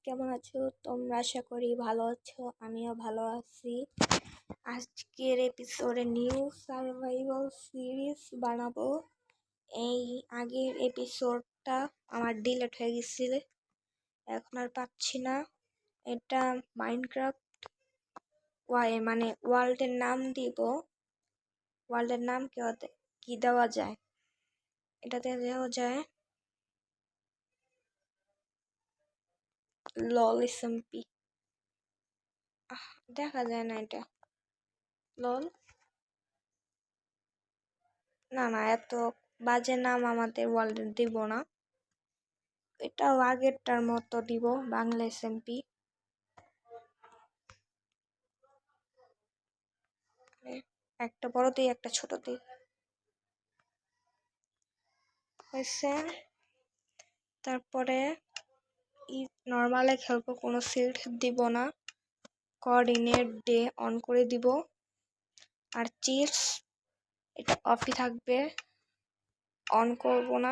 কেমন আছো তোমরা? আশা করি ভালো আছো, আমিও ভালো আছি। আজকের এপিসোডে নিউ সার্ভাইভাল সিরিজ বানাবো। এই আগের এপিসোডটা আমার ডিলিট হয়ে গেছিল, এখন আর পাচ্ছি না। এটা মাইনক্রাফট মানে ওয়ার্ল্ডের নাম দিব। ওয়ার্ল্ডের নাম কি দেওয়া যায়? এটাতে দেওয়া যায় লল এসএমপি। দেখা যায় না এটা লল। না না, এত বাজে নাম আমাদের ওয়ার্ল্ডের দিব না, এটাও আগেরটার মতো দিব, বাংলা এসএমপি। একটা বড় দিই, একটা ছোট দিই, হয়েছে। তারপরে নর্মালে খেলবো, কোনো সিল্ড দিব না, কোঅর্ডিনেট ডে অন করে দিব। আর চিপস এটা অফই থাকবে, অন করব না।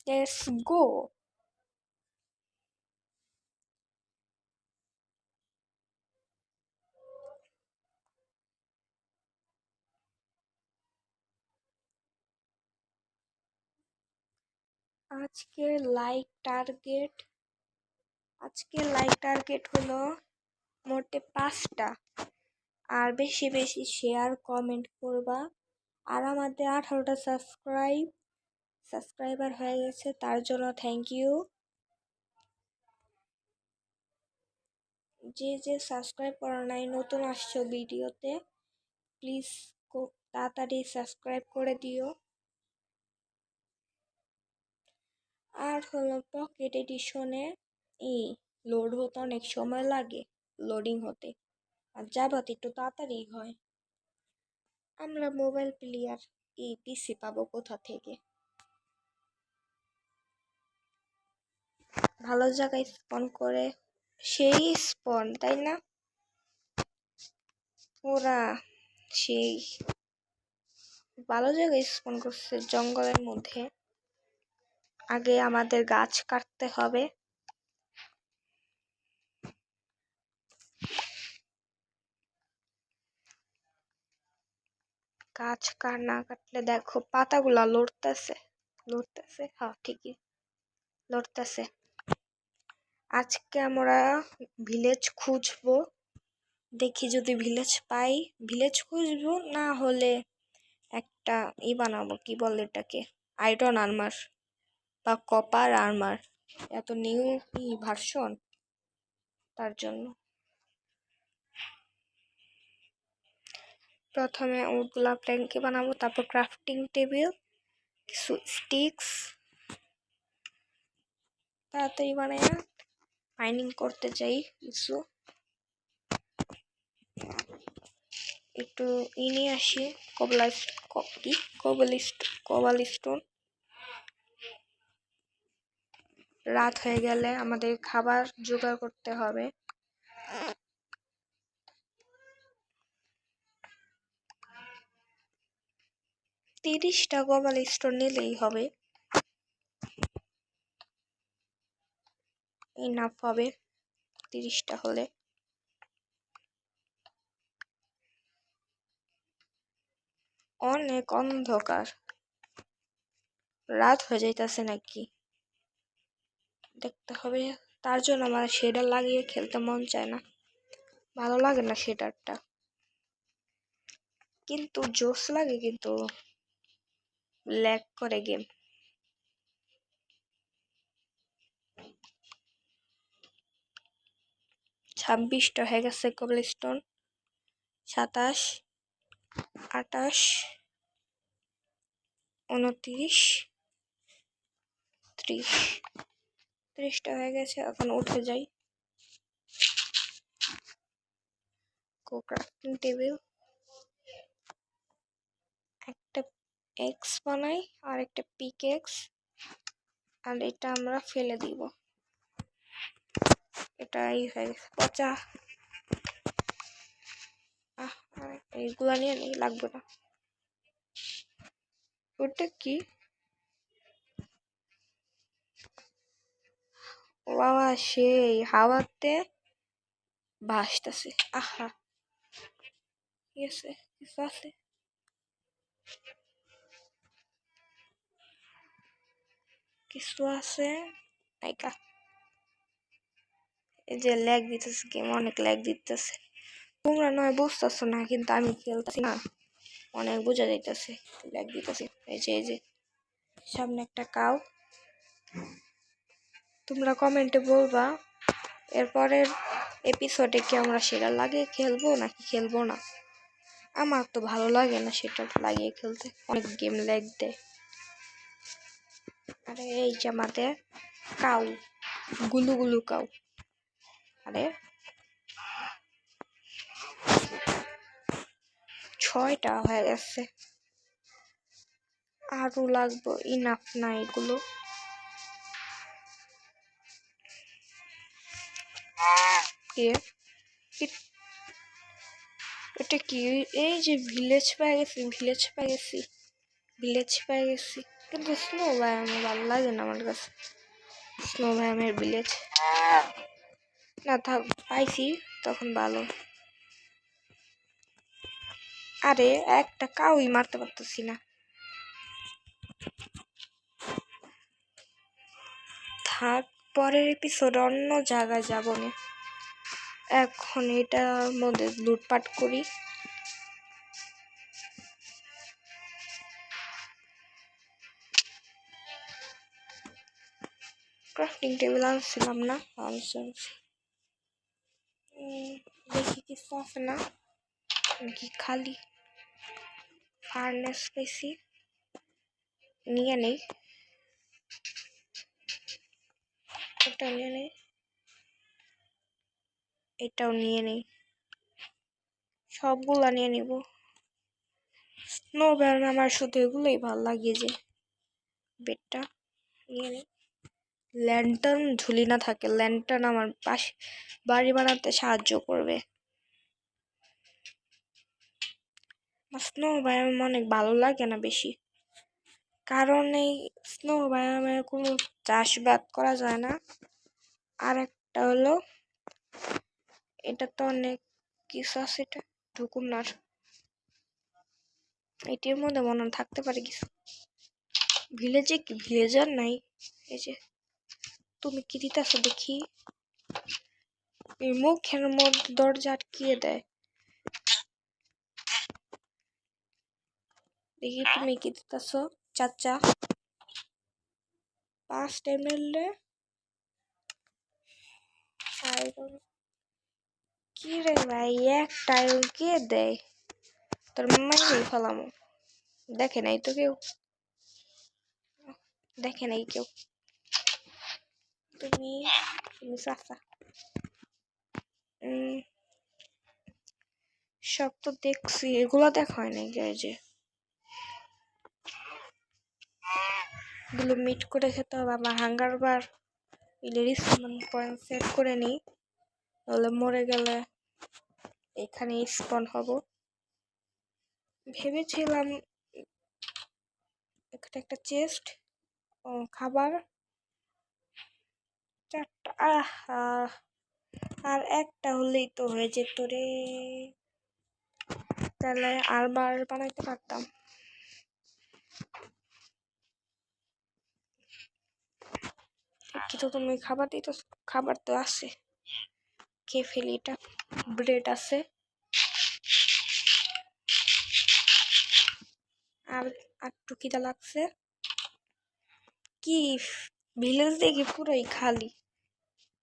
Let's go. আজকের লাইক টার্গেট হলো মোটে 5টা। আর বেশি বেশি শেয়ার কমেন্ট করবা। আর আমাদের 18টা সাবস্ক্রাইবার হয়ে গেছে, তার জন্য থ্যাংক ইউ। যে সাবস্ক্রাইব করা নাই, নতুন আসছো ভিডিওতে, প্লিজ তাড়াতাড়ি সাবস্ক্রাইব করে দিও। আর হলো পকেট এডিশনে লোড হতে অনেক সময় লাগে, লোডিং হতে, আর যাবাতে একটু তাড়াতাড়ি হয়। আমরা মোবাইল প্লেয়ার, পিসি পাবো কোথা থেকে? ভালো জায়গায় স্পন করে, সেই স্পন তাই না? ওরা সেই ভালো জায়গায় স্পন করছে, জঙ্গলের মধ্যে। আগে আমাদের গাছ কাটতে হবে। গাছ না কাটলে দেখো পাতাগুলা লড়তেছে। হ্যাঁ ঠিকই লড়তেছে। আজকে আমরা ভিলেজ খুঁজবো, দেখি যদি ভিলেজ পাই। ভিলেজ খুঁজবো, না হলে একটা বানাবো, কি বলে এটাকে, আয়রন আর্মার বা কপার আর্মার। এত নিউ ভার্সন, তার জন্য প্রথমে ওগুলা প্ল্যাঙ্কে বানাবো, তারপর ক্রাফটিং টেবিল, কিছু স্টিক্স তাড়াতাড়ি বানায় মাইনিং করতে চাই। কিছু একটু নিয়ে আসি, কোবালিস্টোন। রাত হয়ে গেলে আমাদের খাবার জোগাড় করতে হবে। টা কোবালিস্টোন নিলেই হবে, ইনাফ হবে 30টা হলে। অনেক অন্ধকার, রাত হয়ে যাইতেছে নাকি দেখতে হবে। তার জন্য আমার শেডার লাগিয়ে খেলতে মন চায় না, ভালো লাগে না শেডারটা, কিন্তু জোস লাগে, কিন্তু ল্যাগ করে গেম। 26টা হয়ে গেছে কোবলস্টোন। 27, 28, 29, 30। 30টা হয়ে গেছে, এখন উঠে যাই। ক্রাফটিং টেবিল, একটা এক্স বানাই আর একটা পিক এক্স, আর এটা আমরা ফেলে দিব। এটাই হয়ে গেছে পচা। এইগুলা নিয়ে লাগবে না। ওটা কি? বাবা সেই হাওয়াতে ভাসতেছে। আহা, কি আছে? কিছু আছে? কিছু আছে? নাইকা। এই যে ল্যাগ দিতেছে, গেম অনেক ল্যাগ দিতেছে। তোমরা নয় বুঝতেছো না, কিন্তু আমি খেলতেছি না, অনেক বোঝা যাইতেছে ল্যাগ দিতেছে। এই যে সামনে একটা কাউ। তোমরা কমেন্টে বলবা এরপরের এপিসোডে কি আমরা সেটা লাগিয়ে খেলবো নাকি খেলবো না। আমার তো ভালো লাগে না সেটা লাগিয়ে খেলতে, অনেক গেম ল্যাগ দেয়। আরে এই যে আমাদের কাউ, গুলু গুলু কাউ। আরে 6টা হয়ে গেছে, আরো লাগবে, ইনাফ না এগুলো। এটা কি? এই যে ভিলেজ পেয়ে গেছি, ভিলেজ পেয়ে গেছি, কিন্তু স্নো বায়ামে ভালো লাগে না আমার কাছে। স্নো বায়ামের ভিলেজ না থাক, পাইছি তখন ভালো। আরে একটা কাউই মারতে পারতেছি না। থাক, পরের এপিসোড অন্য জায়গায় যাবো না, এখন এটার মধ্যে লুটপাট করি। ক্রাফটিং টেবিল আনছিলাম না, আনছি। দেখি কিছু আছে না, কি খালি ফার্নেস পেয়েছি, নিয়ে নেই। এটা নিয়ে নেই, এটাও নিয়ে নেই, সবগুলা নিয়ে নিব। স্নো ব্যায়াম আমার শুধু এগুলোই ভালো লাগে, যে বেডটা নিয়ে নেই। ল্যান্টার্ন ঝুলি না থাকে, ল্যান্টার্ন আমার বাড়ি বানাতে সাহায্য করবে। স্নো ব্যায়াম অনেক ভালো লাগে না বেশি, কারণ এই স্নো ব্যায়ামে কোনো চাষবাদ করা যায় না। আর একটা হলো এটা তো অনেক কিছু আছে, এটা ঢুকুন না, এটির মধ্যে মনে থাকতে পারে কিছু। ভিলেজে কি ভিলেজার নাই? এই যে তুমি কি দিতেছ দেখি, এই মুখের মধ্যে দরজা আটকিয়ে দেয়। দেখি তুমি কি দিতেছ চাচা। 5 ml কি রে ভাই, একটা কে দেয়? তোর মাইরে ফেলাম। দেখে নাই তো কেউ, দেখে নাই কেউ। তুমি চাচা সব তো দেখছি, এগুলো দেখা হয় নাই। যে এগুলো মিট করে খেতে হবে। আমার হাঙ্গার বার পয়েন্ট সেট করে নিই, তাহলে মরে গেলে এখানে স্পন হব। ভেবেছিলাম একটা চেস্ট, খাবার 4টা, আহা, আর একটা হলেই তো হয়ে যেত রে, তাহলে আরবার বানাইতে পারতাম। কি তো তুমি খাবার দিতে, খাবার তো আছে, খেয়ে ফেলি। এটা ব্রেড আছে, আর একটু খিদা লাগছে। কি ভিলেজ দেখি পুরাই খালি,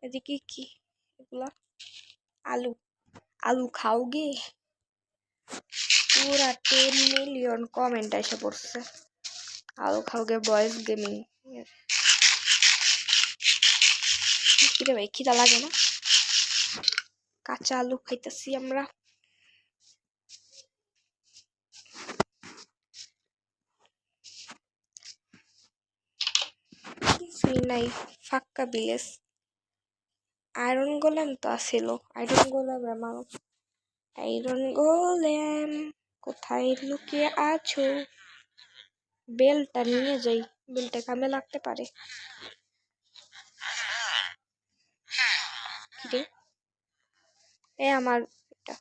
এদিকে কি এগুলা? আলু, আলু খাও গে। পুরা 10 মিলিয়ন কমেন্ট এসে পড়ছে, আলু খাও গে বয়েস গেমিং। কিরে ভাই খিদা লাগে না? কাঁচা আলু খাইতেছি আমরা। কিছুই নাই, ফাঁকা ভিলেজ। আয়রন গোলেম তো আসিল, আয়রন গোলেম মানুষ। আয়রন গোলেম কোথায় লুকিয়ে আছো? বেলটা নিয়ে যাই, বেলটা কামে লাগতে পারে। আমার এটা,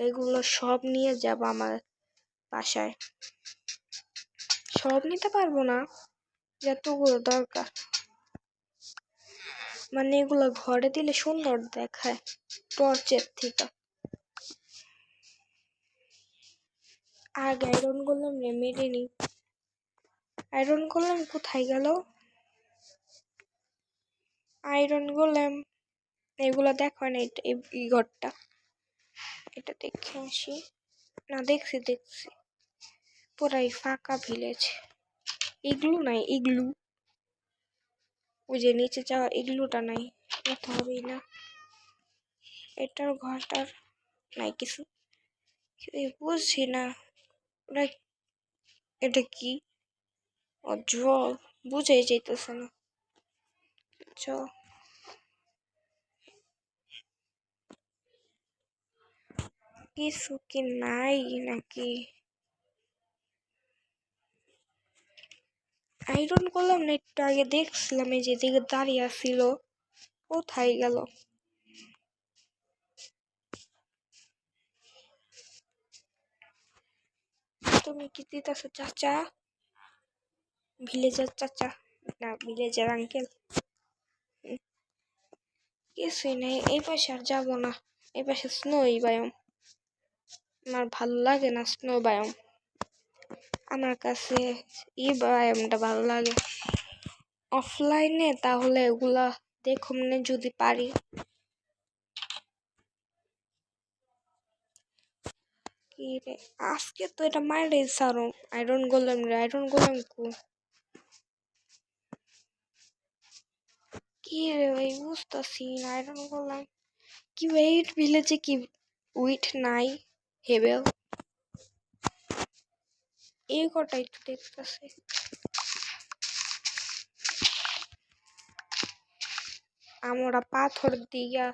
এগুলো সব নিয়ে যাব আমার বাসায়। সব নিতে পারবো না, যতগুলো দরকার, মানে এগুলো ঘরে দিলে সুন্দর দেখায় টর্চের থেকে। আগে আয়রন করলাম রে, মেরে নি। আয়রন করলাম কোথায় গেল? আয়রন করলাম, এগুলো দেখো না, এই ঘরটা, এটা দেখে আসি। না, দেখছি পুরাই ফাঁকা ভিলেজ। ইগলু নাই, ইগলু ওই যে নিচে যাওয়া ইগলুটা নাই, এটা হবেই না। এটার ঘরটার নাই কিছু, বুঝছি না ওরা, এটা কি জল বুঝাই যাইতেছে না। কিছু কি নাই নাকি? আয়রন করলাম না একটু আগে, দেখছিলাম এই যে দিকে দাঁড়িয়ে আসছিল, কোথায় গেল? তুমি কি দিতেছো চাচা? ভিলেজার চাচা না ভিলেজার আঙ্কেল? কিছুই নেই, এই পাশে আর যাবো না। এই পাশে স্নোই বায়ম, আমার ভালো লাগে না স্নো বায়ম। আমার কাছে এই বায়মটা ভালো লাগে। অফলাইনে তাহলে এগুলা দেখো মানে যদি পারি। কি রে, আজকে তো এটা মাইরে সারো। আয়রন গোলাম রে, আয়রন গোলাম কি রে ভাই, বুঝতেছি না। আয়রন গোলাম কি ওয়েট ভিলেজে কি উইট নাই? হেবেল এই কটাই তো দেখতেছি। আমরা পাথর দিয়া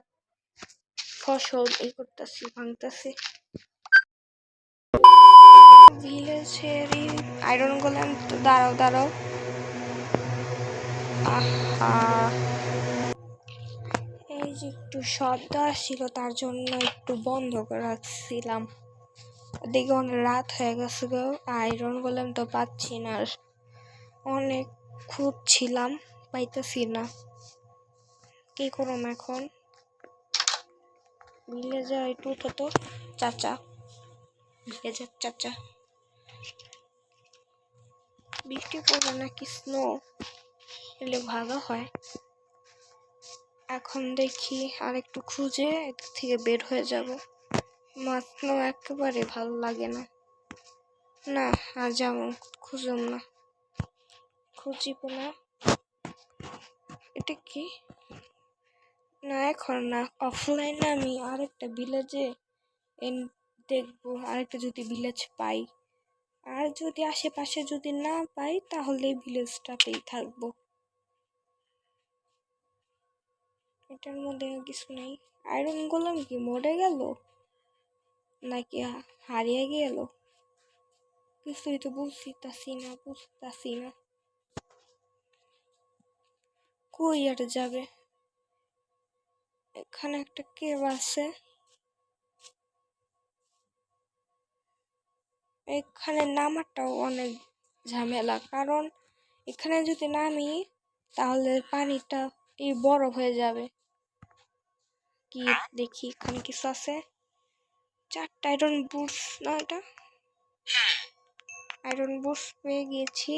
ফসল এই করতেছি, ভাঙতেছি। ভিলেজেরই আয়রন গোলাম তো, দাঁড়াও। আহা, এই যে একটু শব্দ আসছিল তার জন্য একটু বন্ধ করে রাখছিলাম। দেখি অনেক রাত হয়ে গেছে গো, আয়রন গোলাম তো পাচ্ছি না, অনেক খুঁজছিলাম পাইতেছি না। কি করুম এখন? ভিলেজার একটু উঠো তো চাচা, ভিলেজার চাচা। বৃষ্টি পড়বে নাকি স্নো এলে ভালো হয়। এখন দেখি আর একটু খুঁজে এদিক থেকে বের হয়ে যাব। স্নো একেবারে ভালো লাগে না। না আর যাবো, খুঁজুম না, খুঁজিব না। এটা কি? না এখন না, অফলাইনে আমি আরেকটা ভিলেজে দেখবো, আরেকটা যদি ভিলেজ পাই। আর যদি আশেপাশে যদি না পাই তাহলে ভিলেজটাতেই থাকবো। এটার মধ্যে কিছু নেই। আয়রন গোলাম কি মরে গেল নাকি হারিয়ে গেল? কিছুই তো বুঝতেছি না। কই আর যাবে? এখানে একটা কেভ আছে, এখানে নামাটাও অনেক ঝামেলা, কারণ এখানে যদি নামি তাহলে পানিটা এই বরফ হয়ে যাবে। কি দেখি এখানে কিছু আছে, 4টা আয়রন বুটস না, এটা আয়রন বুটস পেয়ে গিয়েছি।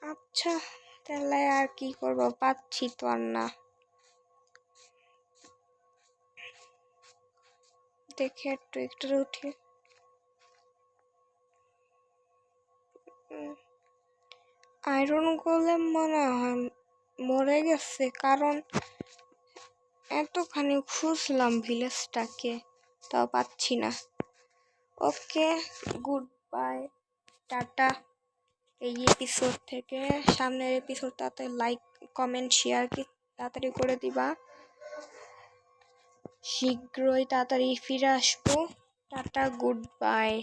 আচ্ছা তাহলে আর কি করব, পাচ্ছি তো আর না। দেখে একটু উঠি। আয়রন গোলেম মনে হয় মরে গেছে, কারণ এতখানি খুঁজলাম ভিলেজটাকে, তাও পাচ্ছি না। ওকে, গুড বাই, টাটা। এই এপিসোড থেকে সামনের এপিসোডটাতে লাইক কমেন্ট শেয়ার কি তাড়াতাড়ি করে দিবা। শীঘ্রই তাড়াতাড়ি ফিরে আসবো। Tata, good bye.